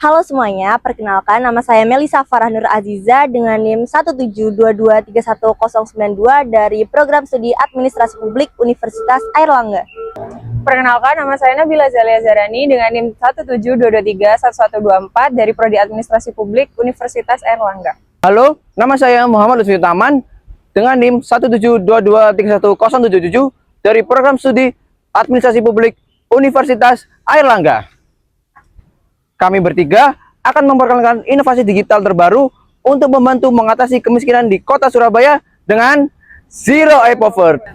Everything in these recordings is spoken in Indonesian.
Halo semuanya, perkenalkan nama saya Melisa Farah Nur Aziza dengan NIM 172231092 dari Program Studi Administrasi Publik Universitas Airlangga. Perkenalkan, nama saya Nabila Zalia Zarani dengan NIM 172231124 dari Prodi Administrasi Publik Universitas Airlangga. Halo, nama saya Muhammad Lutfi Taman dengan NIM 172231077 dari Program Studi Administrasi Publik Universitas Airlangga. Kami bertiga akan memperkenalkan inovasi digital terbaru untuk membantu mengatasi kemiskinan di Kota Surabaya dengan Zero A Poverty.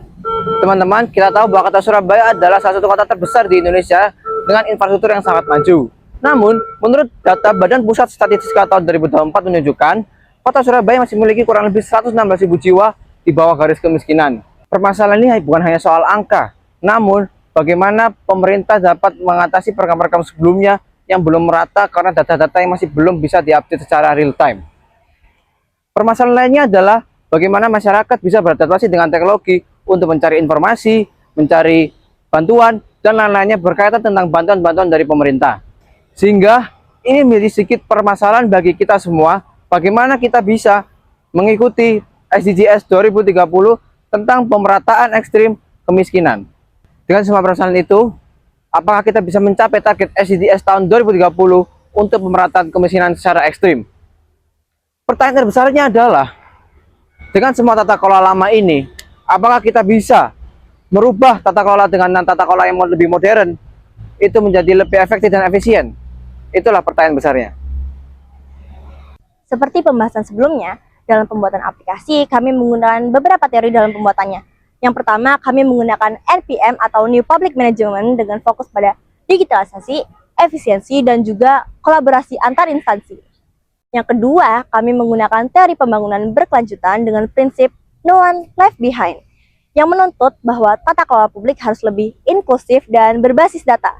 Teman-teman, kita tahu bahwa Kota Surabaya adalah salah satu kota terbesar di Indonesia dengan infrastruktur yang sangat maju. Namun, menurut data Badan Pusat Statistika tahun 2024 menunjukkan, Kota Surabaya masih memiliki kurang lebih 116.000 jiwa di bawah garis kemiskinan. Permasalahan ini bukan hanya soal angka, namun bagaimana pemerintah dapat mengatasi program-program sebelumnya yang belum merata karena data-data yang masih belum bisa diupdate secara real time. Permasalahan lainnya adalah bagaimana masyarakat bisa beradaptasi dengan teknologi untuk mencari informasi, mencari bantuan, dan lain-lainnya berkaitan tentang bantuan-bantuan dari pemerintah. Sehingga ini menjadi sedikit permasalahan bagi kita semua, bagaimana kita bisa mengikuti SDGs 2030 tentang pemerataan ekstrim kemiskinan. Dengan semua permasalahan itu, apakah kita bisa mencapai target SDGs tahun 2030 untuk pemerataan kemiskinan secara ekstrim? Pertanyaan terbesarnya adalah, dengan semua tata kelola lama ini, apakah kita bisa merubah tata kelola dengan tata kelola yang lebih modern, itu menjadi lebih efektif dan efisien? Itulah pertanyaan besarnya. Seperti pembahasan sebelumnya, dalam pembuatan aplikasi kami menggunakan beberapa teori dalam pembuatannya. Yang pertama, kami menggunakan NPM atau New Public Management dengan fokus pada digitalisasi, efisiensi, dan juga kolaborasi antar instansi. Yang kedua, kami menggunakan teori pembangunan berkelanjutan dengan prinsip no one left behind, yang menuntut bahwa tata kelola publik harus lebih inklusif dan berbasis data.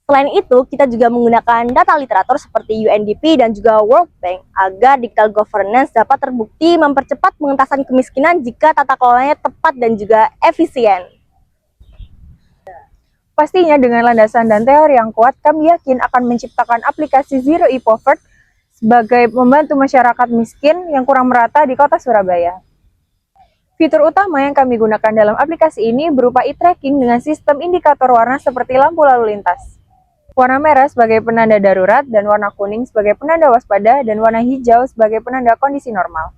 Selain itu, kita juga menggunakan data literatur seperti UNDP dan juga World Bank agar digital governance dapat terbukti mempercepat pengentasan kemiskinan jika tata kelolanya tepat dan juga efisien. Pastinya dengan landasan dan teori yang kuat, kami yakin akan menciptakan aplikasi Zero A Poverty sebagai membantu masyarakat miskin yang kurang merata di Kota Surabaya. Fitur utama yang kami gunakan dalam aplikasi ini berupa e-tracking dengan sistem indikator warna seperti lampu lalu lintas. Warna merah sebagai penanda darurat, dan warna kuning sebagai penanda waspada, dan warna hijau sebagai penanda kondisi normal.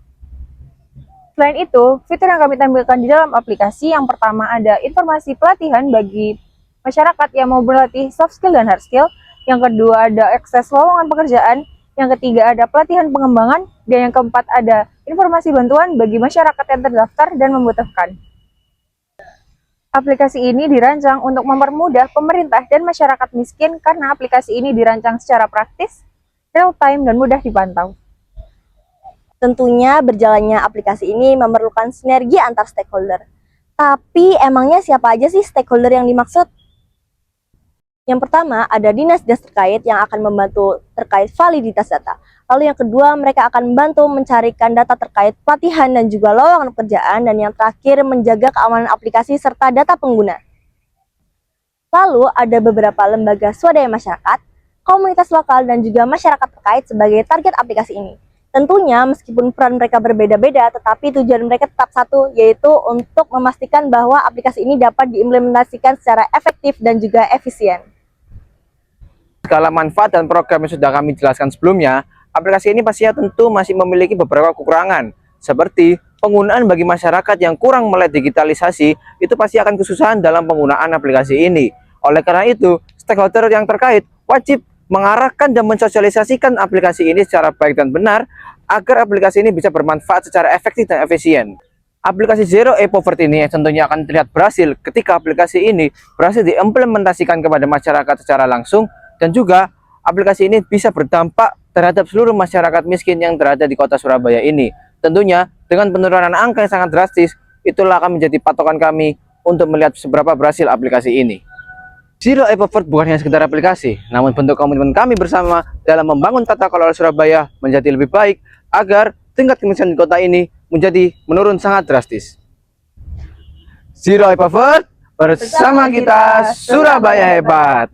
Selain itu, fitur yang kami tampilkan di dalam aplikasi yang pertama ada informasi pelatihan bagi masyarakat yang mau berlatih soft skill dan hard skill. Yang kedua ada akses lowongan pekerjaan. Yang ketiga ada pelatihan pengembangan. Dan yang keempat ada informasi bantuan bagi masyarakat yang terdaftar dan membutuhkan. Aplikasi ini dirancang untuk mempermudah pemerintah dan masyarakat miskin karena aplikasi ini dirancang secara praktis, real time, dan mudah dipantau. Tentunya berjalannya aplikasi ini memerlukan sinergi antar stakeholder. Tapi emangnya siapa aja sih stakeholder yang dimaksud? Yang pertama, ada dinas-dinas terkait yang akan membantu terkait validitas data. Lalu yang kedua, mereka akan membantu mencarikan data terkait pelatihan dan juga lowongan pekerjaan. Dan yang terakhir, menjaga keamanan aplikasi serta data pengguna. Lalu ada beberapa lembaga swadaya masyarakat, komunitas lokal, dan juga masyarakat terkait sebagai target aplikasi ini. Tentunya meskipun peran mereka berbeda-beda, tetapi tujuan mereka tetap satu, yaitu untuk memastikan bahwa aplikasi ini dapat diimplementasikan secara efektif dan juga efisien. Segala manfaat dan program yang sudah kami jelaskan sebelumnya, aplikasi ini pastinya tentu masih memiliki beberapa kekurangan, seperti penggunaan bagi masyarakat yang kurang melek digitalisasi, itu pasti akan kesusahan dalam penggunaan aplikasi ini. Oleh karena itu, stakeholder yang terkait wajib mengarahkan dan mensosialisasikan aplikasi ini secara baik dan benar, agar aplikasi ini bisa bermanfaat secara efektif dan efisien. Aplikasi Zero A Poverty ini tentunya akan terlihat berhasil ketika aplikasi ini berhasil diimplementasikan kepada masyarakat secara langsung, dan juga aplikasi ini bisa berdampak terhadap seluruh masyarakat miskin yang berada di Kota Surabaya ini. Tentunya dengan penurunan angka yang sangat drastis, itulah akan menjadi patokan kami untuk melihat seberapa berhasil aplikasi ini. Zero A Poverty bukan hanya sekedar aplikasi, namun bentuk komitmen kami bersama dalam membangun tata kelola Surabaya menjadi lebih baik agar tingkat kemiskinan di kota ini menjadi menurun sangat drastis. Zero A Poverty, bersama kita Surabaya hebat.